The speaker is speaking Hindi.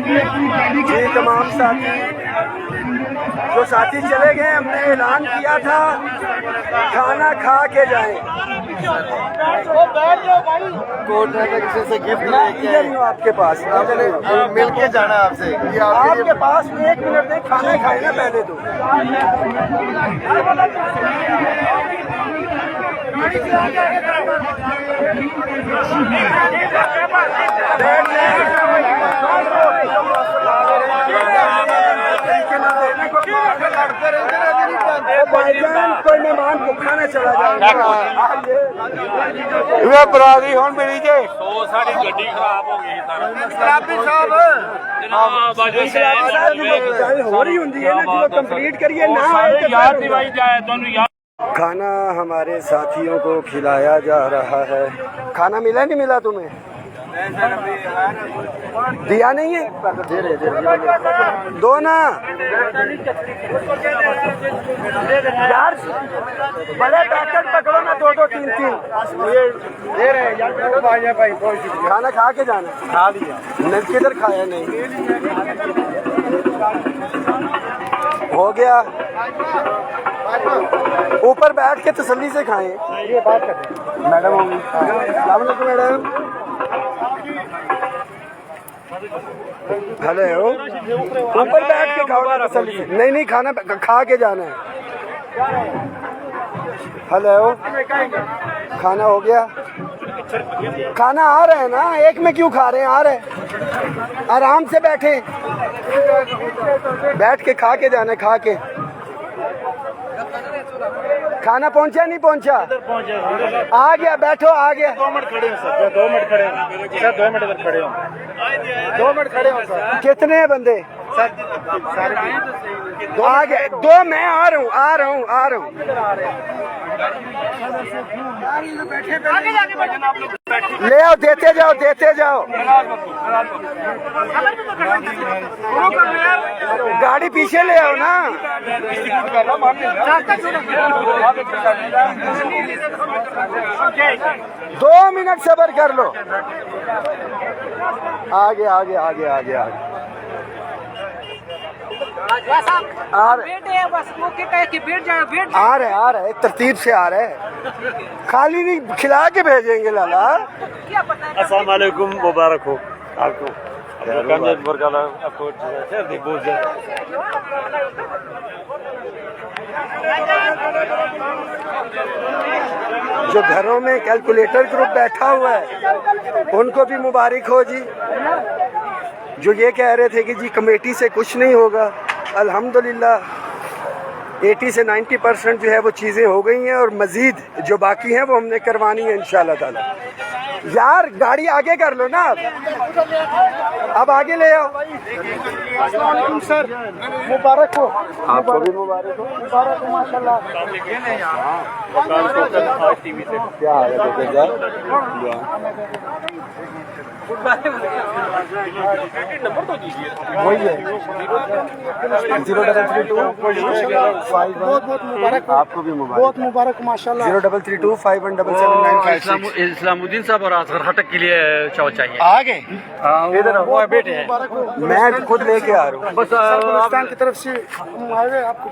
जी तमाम साथी जो साथी चले गए, हमने ऐलान किया था खाना खा के जाएं। कोर्ट में किसी से गिफ्ट इधर ही हूँ आपके पास, मिल के जाना आपसे। आपके पास में 1 मिनट दे, खाना खाए ना पहले तो। भाईजान कोई मेहमान भूखा न चला जाएगा। बरादरी होन मिली जे तो सारी गड्डी खराब हो गई हो रही होंगी है ना, जो कंप्लीट करिए ना याद दिवाई जाए दोनों याद। खाना हमारे साथियों को खिलाया जा रहा है। खाना मिला नहीं मिला तुम्हें? दिया नहीं है? दो ना यार, बड़े पैकेट पकड़ो ना, 2-2 3-3 दे रहे यार। खाना खा के जाना। खा लिया। किधर खाया? नहीं हो गया। ऊपर बैठ के तसल्ली से खाएं। ये बात करें मैडम होंगी। अस्सलाम वालेकुम मैडम। हेलो, ऊपर बैठ के खाओ ना तसल्ली से। नहीं खाना खा के जाना है। हेलो, खाना हो गया? खाना आ रहा है ना, एक में क्यों खा रहे हैं? आ रहे हैं, आराम से बैठे, बैठ के खा के जाना है। खा के खाना पहुंचा नहीं पहुंचा? आ गया, बैठो, आ गया। 2 मिनट खड़े हो सर, 2 मिनट खड़े हो सर, 2 मिनट इधर खड़े हो, 2 मिनट खड़े हो सर। कितने बंदे सर सारे आ गए? 2 मैं आ रहा हूँ। ले आओ, देते जाओ। गाड़ी पीछे ले आओ ना। 2 मिनट सब्र कर लो। आगे आ रहे तरतीब से आ रहे, खाली नहीं खिला के भेजेंगे लाला। अस्सलाम वालेकुम, मुबारक हो आपको। जो घरों में कैलकुलेटर ग्रुप बैठा हुआ है उनको भी मुबारक हो जी। जो ये कह रहे थे कि जी कमेटी से कुछ नहीं होगा, अल्हम्दुलिल्लाह 80 से 90% जो है वो चीज़ें हो गई हैं, और मज़ीद जो बाकी हैं वो हमने करवानी है इंशाल्लाह ताला। यार गाड़ी आगे कर लो ना, अब आगे ले आओ। सर मुबारक हो। आपको भी मुबारक हो। माशाल्लाह। क्या हाल है? नंबर तो दीजिए। वही है 0332 बहुत मुबारक। आपको भी मुबारक, बहुत मुबारक माशाल्लाह। 0332 517795। इस्लामुद्दीन साहब और असगर हटक के लिए चाव चाहिए। आ गए इधर वो बेटे हैं, मैं खुद लेके आ रहा हूँ। बस पाकिस्तान की तरफ से हम आए हुए आपको